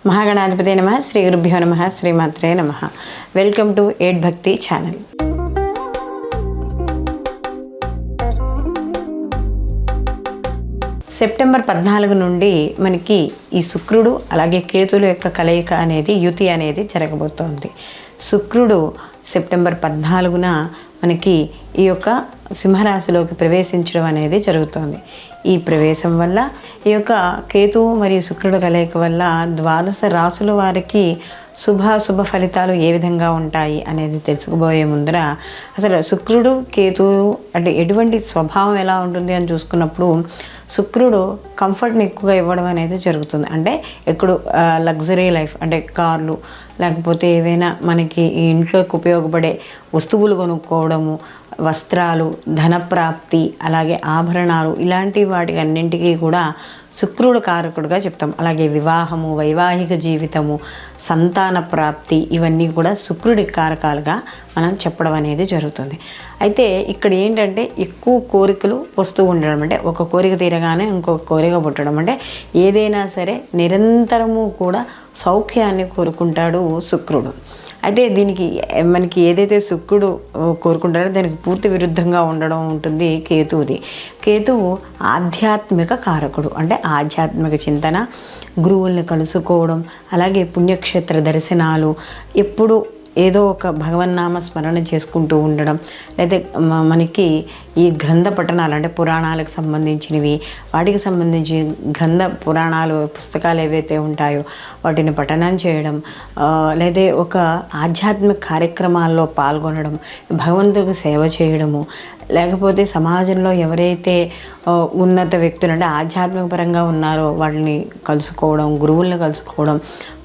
మహాగణాధిపతే నమః. శ్రీ గురుభ్యో నమః. శ్రీమాత్రే నమః. వెల్కమ్ టు ఎయిట్ భక్తి ఛానల్. సెప్టెంబర్ 14 నుండి మనకి ఈ శుక్రుడు అలాగే కేతుల యొక్క కలయిక అనేది యుతి అనేది జరగబోతోంది. శుక్రుడు సెప్టెంబర్ 14న మనకి ఈ యొక్క సింహరాశిలోకి ప్రవేశించడం అనేది జరుగుతోంది. ఈ ప్రవేశం వల్ల ఈ యొక్క కేతువు మరియు శుక్రుడు కలయిక వల్ల ద్వాదశ రాశుల వారికి శుభ ఫలితాలు ఏ విధంగా ఉంటాయి అనేది తెలుసుకోబోయే ముందర అసలు శుక్రుడు కేతువు అంటే ఎటువంటి స్వభావం ఎలా ఉంటుంది అని చూసుకున్నప్పుడు శుక్రుడు కంఫర్ట్ని ఎక్కువగా ఇవ్వడం అనేది జరుగుతుంది. అంటే ఎప్పుడు లగ్జరీ లైఫ్ అంటే కార్లు లేకపోతే ఏవైనా మనకి ఈ ఇంట్లోకి ఉపయోగపడే వస్తువులు కొనుక్కోవడము, వస్త్రాలు, ధనప్రాప్తి, అలాగే ఆభరణాలు, ఇలాంటి వాటికి అన్నింటికీ కూడా శుక్రుడు కారకుడుగా చెప్తాం. అలాగే వివాహము, వైవాహిక జీవితము, సంతాన ప్రాప్తి, ఇవన్నీ కూడా శుక్రుడి కారకాలుగా మనం చెప్పడం అనేది జరుగుతుంది. అయితే ఇక్కడ ఏంటంటే ఎక్కువ కోరికలు వస్తూ ఉండడం, అంటే ఒక కోరిక తీరగానే ఇంకొక కోరిక పుట్టడం, అంటే ఏదైనా సరే నిరంతరము కూడా సౌఖ్యాన్ని కోరుకుంటాడు శుక్రుడు. అయితే దీనికి మనకి ఏదైతే శుక్రుడు కోరుకుంటారో దానికి పూర్తి విరుద్ధంగా ఉండడం ఉంటుంది కేతువుది. కేతువు ఆధ్యాత్మిక కారకుడు, అంటే ఆధ్యాత్మిక చింతన, గురువుల్ని కలుసుకోవడం, అలాగే పుణ్యక్షేత్ర దర్శనాలు, ఎప్పుడు ఏదో ఒక భగవన్నామ స్మరణ చేసుకుంటూ ఉండడం, లేదా మనకి ఈ గ్రంథ పఠనాలు అంటే పురాణాలకు సంబంధించినవి, వాటికి సంబంధించి గ్రంథ పురాణాలు పుస్తకాలు ఏవైతే ఉంటాయో వాటిని పఠనం చేయడం, లేదా ఒక ఆధ్యాత్మిక కార్యక్రమాల్లో పాల్గొనడం, భగవంతుడికి సేవ చేయడము, లేకపోతే సమాజంలో ఎవరైతే ఉన్నత వ్యక్తులు అంటే ఆధ్యాత్మిక పరంగా ఉన్నారో వాళ్ళని కలుసుకోవడం, గురువుల్ని కలుసుకోవడం,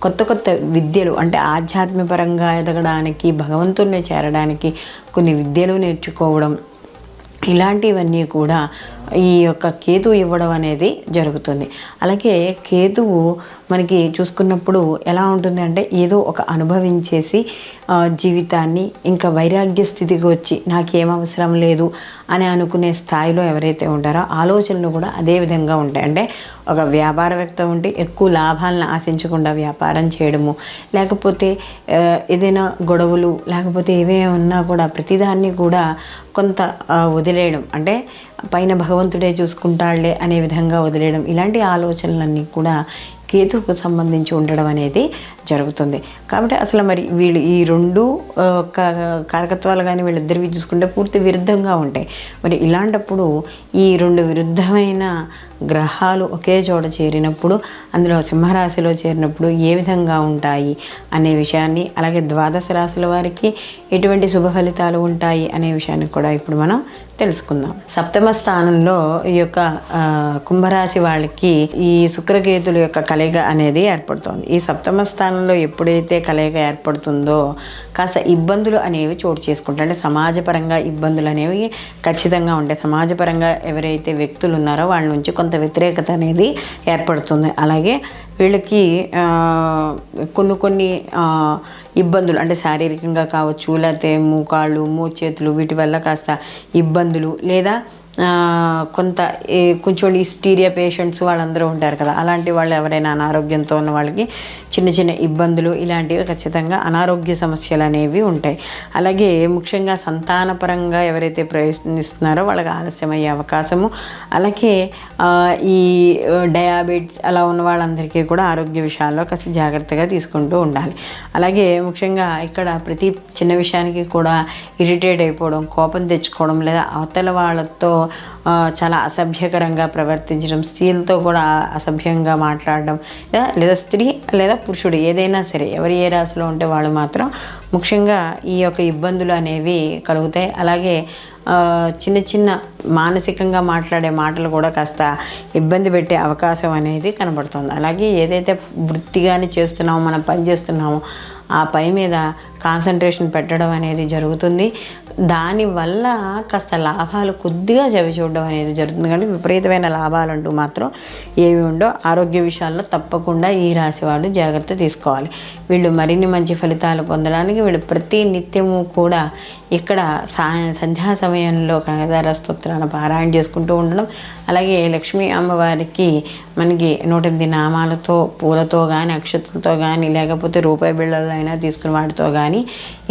కొత్త విద్యలు అంటే ఆధ్యాత్మిక పరంగా ఎదగడానికి, భగవంతుడిని చేరడానికి కొన్ని విద్యలు నేర్చుకోవడం, ఇలాంటివన్నీ కూడా ఈ యొక్క కేతువు ఇవ్వడం అనేది జరుగుతుంది. అలాగే కేతువు మనకి చూసుకున్నప్పుడు ఎలా ఉంటుంది అంటే ఏదో ఒక అనుభవించేసి జీవితాన్ని ఇంకా వైరాగ్య స్థితికి వచ్చి నాకేం అవసరం లేదు అని అనుకునే స్థాయిలో ఎవరైతే ఉంటారో ఆలోచనలు కూడా అదే విధంగా ఉంటాయి. అంటే ఒక వ్యాపారవేత్త ఉంటే ఎక్కువ లాభాలను ఆశించకుండా వ్యాపారం చేయడము, లేకపోతే ఏదైనా గొడవలు లేకపోతే ఏమేమి ఉన్నా కూడా ప్రతిదాన్ని కూడా కొంత వదిలేయడం, అంటే పైన భగవంతుడే చూసుకుంటాడులే అనే విధంగా వదిలేయడం, ఇలాంటి ఆలోచనలన్నీ కూడా కేతువుకు సంబంధించి ఉండడం అనేది జరుగుతుంది. కాబట్టి అసలు మరి వీళ్ళు ఈ రెండు కారకత్వాలు కానీ వీళ్ళిద్దరివి చూసుకుంటే పూర్తి విరుద్ధంగా ఉంటాయి. మరి ఇలాంటప్పుడు ఈ రెండు విరుద్ధమైన గ్రహాలు ఒకే చోట చేరినప్పుడు, అందులో సింహరాశిలో చేరినప్పుడు ఏ విధంగా ఉంటాయి అనే విషయాన్ని, అలాగే ద్వాదశ రాశుల వారికి ఎటువంటి శుభ ఫలితాలు ఉంటాయి అనే విషయాన్ని కూడా ఇప్పుడు మనం తెలుసుకుందాం. సప్తమ స్థానంలో ఈ యొక్క కుంభరాశి వాళ్ళకి ఈ శుక్రకేతుల యొక్క కలయిక అనేది ఏర్పడుతుంది. ఈ సప్తమ స్థానంలో ఎప్పుడైతే కలయిక ఏర్పడుతుందో కాస్త ఇబ్బందులు అనేవి చోటు చేసుకుంటాయి. అంటే సమాజపరంగా ఇబ్బందులు అనేవి ఖచ్చితంగా ఉంటాయి. సమాజపరంగా ఎవరైతే వ్యక్తులు ఉన్నారో వాళ్ళ నుంచి కొంత వ్యతిరేకత అనేది ఏర్పడుతుంది. అలాగే వీళ్ళకి కొన్ని ఇబ్బందులు అంటే శారీరకంగా కావచ్చు, లేకపోతే మోకాళ్ళు, మోచేతులు, వీటి వల్ల కాస్త ఇబ్బందులు, లేదా కొంచెం హిస్టీరియా పేషెంట్స్ వాళ్ళందరూ ఉంటారు కదా, అలాంటి వాళ్ళు ఎవరైనా అనారోగ్యంతో ఉన్న వాళ్ళకి చిన్న ఇబ్బందులు ఇలాంటివి ఖచ్చితంగా అనారోగ్య సమస్యలు అనేవి ఉంటాయి. అలాగే ముఖ్యంగా సంతానపరంగా ఎవరైతే ప్రయత్నిస్తున్నారో వాళ్ళకి ఆలస్యమయ్యే అవకాశము, అలాగే ఈ డయాబెటిస్ అలా ఉన్న వాళ్ళందరికీ కూడా ఆరోగ్య విషయాల్లో కాస్త జాగ్రత్తగా తీసుకుంటూ ఉండాలి. అలాగే ముఖ్యంగా ఇక్కడ ప్రతి చిన్న విషయానికి కూడా ఇరిటేట్ అయిపోవడం, కోపం తెచ్చుకోవడం, లేదా అవతల వాళ్ళతో చాలా అసభ్యకరంగా ప్రవర్తించడం, స్త్రీలతో కూడా అసభ్యంగా మాట్లాడడం, లేదా స్త్రీ లేదా పురుషుడు ఏదైనా సరే ఎవరు ఏ రాశిలో ఉంటే వాళ్ళు మాత్రం ముఖ్యంగా ఈ యొక్క ఇబ్బందులు అనేవి కలుగుతాయి. అలాగే చిన్న మానసికంగా మాట్లాడే మాటలు కూడా కాస్త ఇబ్బంది పెట్టే అవకాశం అనేది కనబడుతుంది. అలాగే ఏదైతే వృత్తిగానే చేస్తున్నామో, మనం పని చేస్తున్నామో ఆ పని మీద కాన్సన్ట్రేషన్ పెట్టడం అనేది జరుగుతుంది. దానివల్ల కాస్త లాభాలు కొద్దిగా చవి చూడడం అనేది జరుగుతుంది. కానీ విపరీతమైన లాభాలు అంటూ మాత్రం ఏమి ఉండో. ఆరోగ్య విషయాల్లో తప్పకుండా ఈ రాశి వాళ్ళు జాగ్రత్త తీసుకోవాలి. వీళ్ళు మరిన్ని మంచి ఫలితాలు పొందడానికి వీళ్ళు ప్రతి నిత్యము కూడా ఇక్కడ సంధ్యా సమయంలో కనకదార స్తోత్రాన్ని పారాయణ చేసుకుంటూ ఉండడం, అలాగే లక్ష్మీ అమ్మవారికి మనకి 108 నామాలతో పూలతో కానీ అక్షతలతో కానీ లేకపోతే రూపాయి బిళ్ళలు అయినా తీసుకుని వాటితో కానీ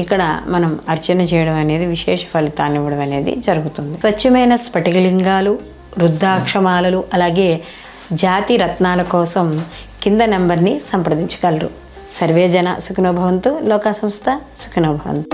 ఇక్కడ మనం అర్చన చేయడం అనేది విశేష ఫలితాన్ని ఇవ్వడం అనేది జరుగుతుంది. స్వచ్ఛమైన స్ఫటికలింగాలు, రుద్రాక్షమాలలు, అలాగే జాతి రత్నాల కోసం కింద నెంబర్ని సంప్రదించగలరు. సర్వే జన సుఖినో భవంతు, లోకా సంస్థ సుఖినో భవంతు.